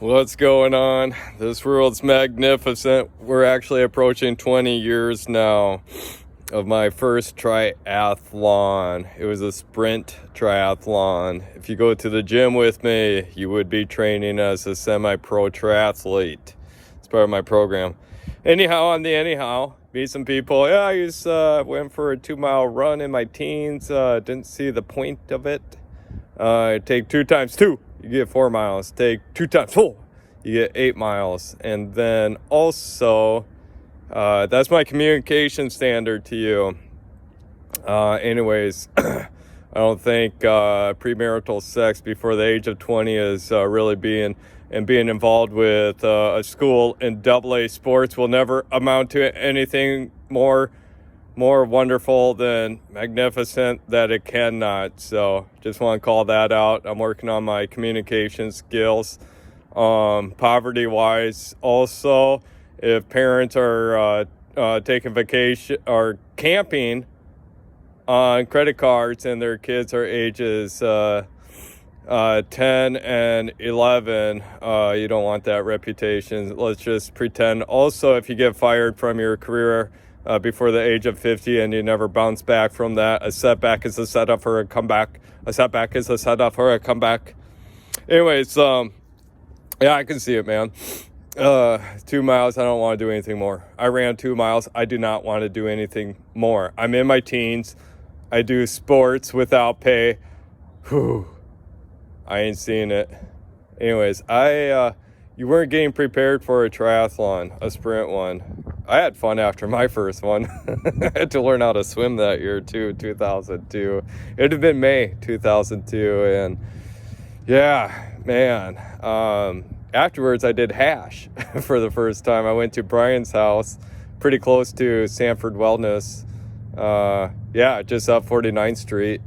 What's going on? This world's magnificent. We're actually approaching 20 years now of my first triathlon. It was a sprint triathlon. If you go to the gym with me, you would be training as a semi-pro triathlete. It's part of my program. Anyhow, meet some people. Yeah, I went for a 2-mile run in my teens. Didn't see the point of it. Take 2 times 2. You get 4 miles. Take 2 times 4. You get 8 miles. And then also, that's my communication standard to you. Anyways, I don't think premarital sex before the age of 20 is really being involved with a school in AA sports will never amount to anything more wonderful than magnificent that it cannot. So just want to call that out. I'm working on my communication skills. Poverty wise also, if parents are taking vacation or camping on credit cards and their kids are ages 10 and 11, you don't want that reputation. Let's just pretend. Also, if you get fired from your career before the age of 50 and you never bounce back from that, a setback is a setup for a comeback. Anyways, yeah, I can see it, man. 2 miles, I don't want to do anything more. I ran 2 miles. I do not want to do anything more. I'm in my teens. I do sports without pay. Whew. I ain't seeing it. Anyways, you weren't getting prepared for a triathlon, a sprint one. I had fun after my first one. I had to learn how to swim that year too, 2002. It would have been May 2002, and yeah, man. Afterwards, I did hash for the first time. I went to Brian's house, pretty close to Sanford Wellness. Yeah, just up 49th Street.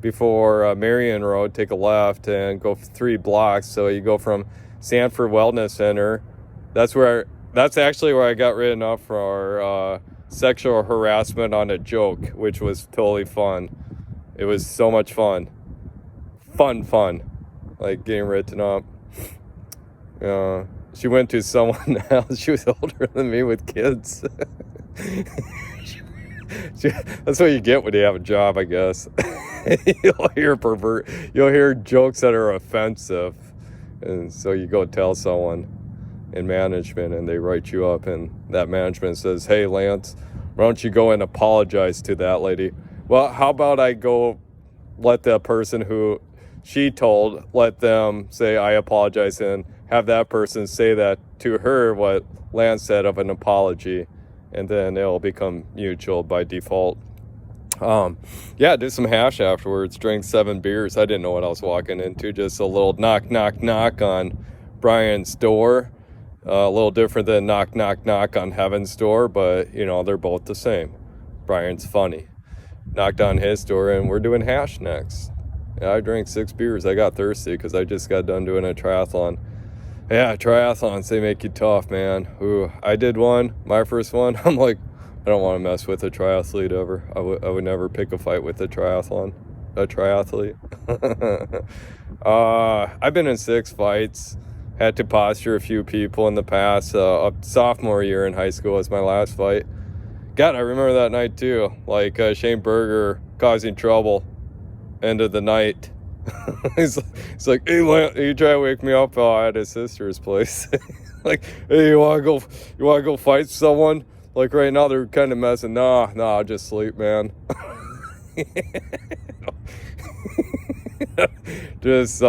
Before Marion Road, take a left and go 3 blocks. So you go from Sanford Wellness Center. That's actually where I got written up for sexual harassment on a joke, which was totally fun. It was so much fun. Fun. Like getting written up. She went to someone else. She was older than me with kids. That's what you get when you have a job, I guess. You'll hear jokes that are offensive, and so you go tell someone in management, and they write you up, and that management says, "Hey, Lance, why don't you go and apologize to that lady?" Well, how about I go let the person who she told, let them say I apologize, and have that person say that to her what Lance said of an apology, and then it'll become mutual by default. Yeah, did some hash afterwards, drank 7 beers. I didn't know what I was walking into, just a little knock on Brian's door. A little different than knock on Heaven's door, but they're both the same. Brian's funny. Knocked on his door, and we're doing hash next. Yeah, I drank 6 beers. I got thirsty because I just got done doing a triathlon. Yeah, triathlons, they make you tough, man. Ooh, I did one, my first one. I'm like, I don't want to mess with a triathlete ever. I would never pick a fight with a triathlete. I've been in 6 fights. Had to posture a few people in the past. Sophomore year in high school was my last fight. God, I remember that night too. Like Shane Berger causing trouble. End of the night. He's like, "Hey, you try to wake me up at his sister's place." Like, "Hey, you wanna go fight someone? Like right now they're kind of messing." Nah, I'll just sleep, man. Just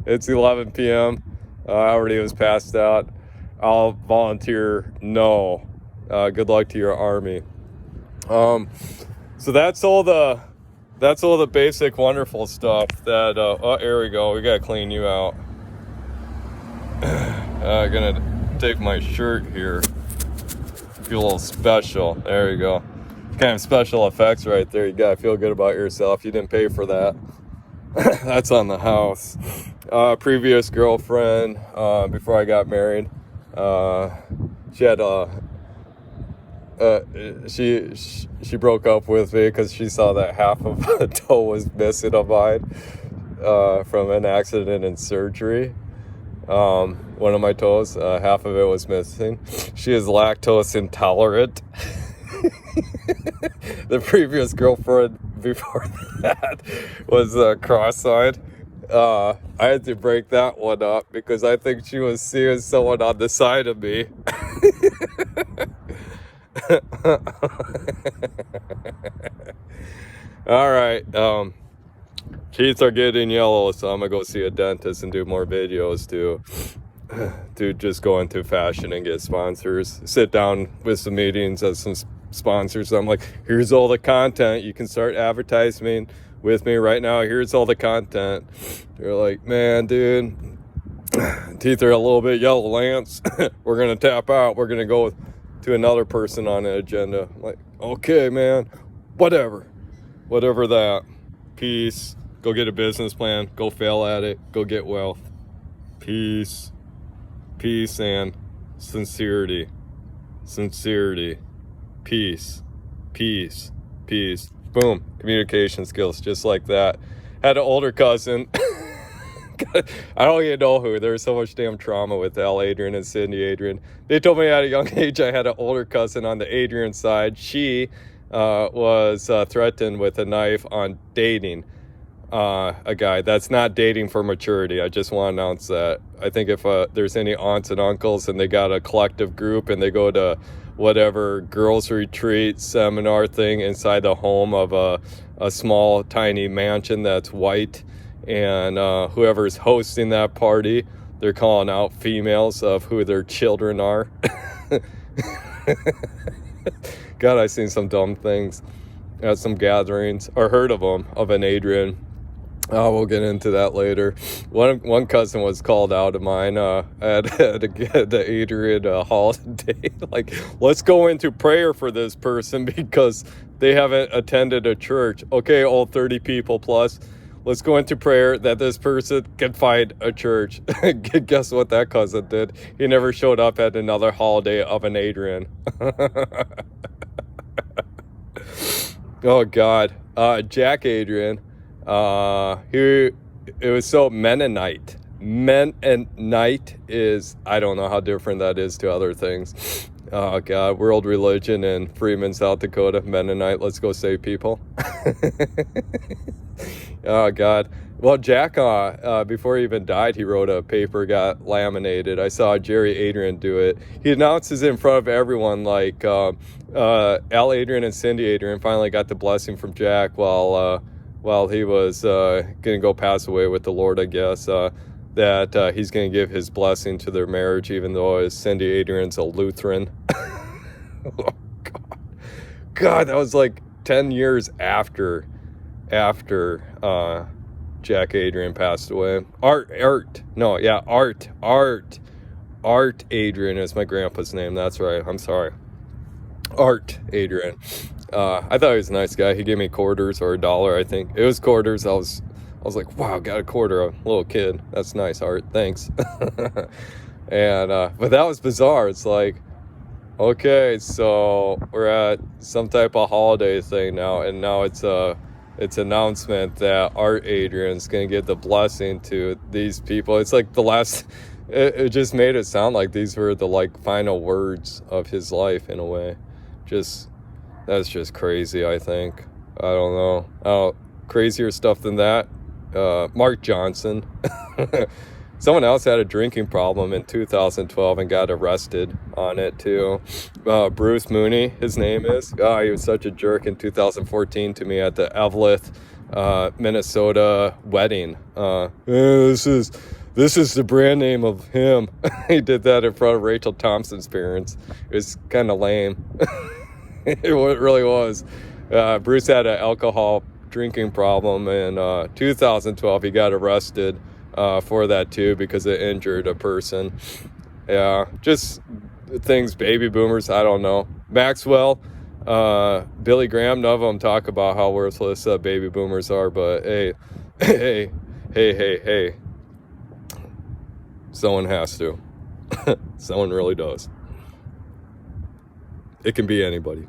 it's 11 p.m. I already was passed out. I'll volunteer. No. Good luck to your army. So that's all the basic wonderful stuff that here we go. We gotta clean you out. I'm gonna take my shirt here. Feel a little special. There you go. Kind of special effects right there. You gotta feel good about yourself. You didn't pay for that. That's on the house. Previous girlfriend, before I got married, she had she broke up with me because she saw that half of a toe was missing of mine from an accident and surgery. One of my toes, half of it was missing. She is lactose intolerant. The previous girlfriend before that was cross-eyed. I had to break that one up because I think she was seeing someone on the side of me. All right. Teeth are getting yellow, so I'm gonna go see a dentist and do more videos to just go into fashion and get sponsors. Sit down with some meetings as some sponsors. I'm like, here's all the content. You can start advertising with me right now. Here's all the content. They're like, man, dude, teeth are a little bit yellow, Lance. We're gonna tap out. We're gonna go to another person on the agenda. I'm like, okay, man, whatever that. Peace. Go get a business plan. Go fail at it. Go get wealth. Peace. Peace and sincerity. Sincerity. Peace. Peace. Peace. Boom. Communication skills, just like that. Had an older cousin. I don't even know who. There was so much damn trauma with Adrian and Cindy Adrian. They told me at a young age I had an older cousin on the Adrian side. She was threatened with a knife on dating a guy. That's not dating for maturity. I just want to announce that. I think if there's any aunts and uncles and they got a collective group and they go to whatever girls retreat seminar thing inside the home of a small tiny mansion that's white, and whoever's hosting that party, they're calling out females of who their children are. God, I've seen some dumb things at some gatherings, or heard of them, of an Adrian. We'll get into that later. One cousin was called out of mine at the Adrian holiday. Like, let's go into prayer for this person because they haven't attended a church. Okay, all 30 people plus. Let's go into prayer that this person can find a church. Guess what that cousin did? He never showed up at another holiday of an Adrian. Oh, God. Jack Adrian. It was so Mennonite. Mennonite is, I don't know how different that is to other things. Oh, God. World religion in Freeman, South Dakota. Mennonite. Let's go save people. Oh, God. Well, Jack, before he even died, he wrote a paper, got laminated. I saw Jerry Adrian do it. He announces it in front of everyone, like Al Adrian and Cindy Adrian finally got the blessing from Jack while he was going to go pass away with the Lord, I guess, that he's going to give his blessing to their marriage, even though Cindy Adrian's a Lutheran. Oh, God, that was like 10 years after Jack Adrian passed away. Art Adrian is my grandpa's name. That's right. I'm sorry. Art Adrian. I thought he was a nice guy. He gave me quarters or $1, I think. It was quarters. I was like, wow, got a quarter, a little kid. That's nice, Art. Thanks. And but that was bizarre. It's like, okay, so we're at some type of holiday thing now, and now it's announcement that Art Adrian's gonna give the blessing to these people. It's like the last. It just made it sound like these were the like final words of his life in a way. That's just crazy. I think. I don't know. Crazier stuff than that. Mark Johnson. Someone else had a drinking problem in 2012 and got arrested on it too. Bruce Mooney, his name is. He was such a jerk in 2014 to me at the Eveleth, Minnesota wedding. This is the brand name of him. He did that in front of Rachel Thompson's parents. It was kind of lame. It really was. Bruce had an alcohol drinking problem in 2012. He got arrested for that too because it injured a person. Yeah, just things, baby boomers, I don't know. Maxwell, Billy Graham, none of them talk about how worthless baby boomers are, but hey. Someone has to. Someone really does. It can be anybody.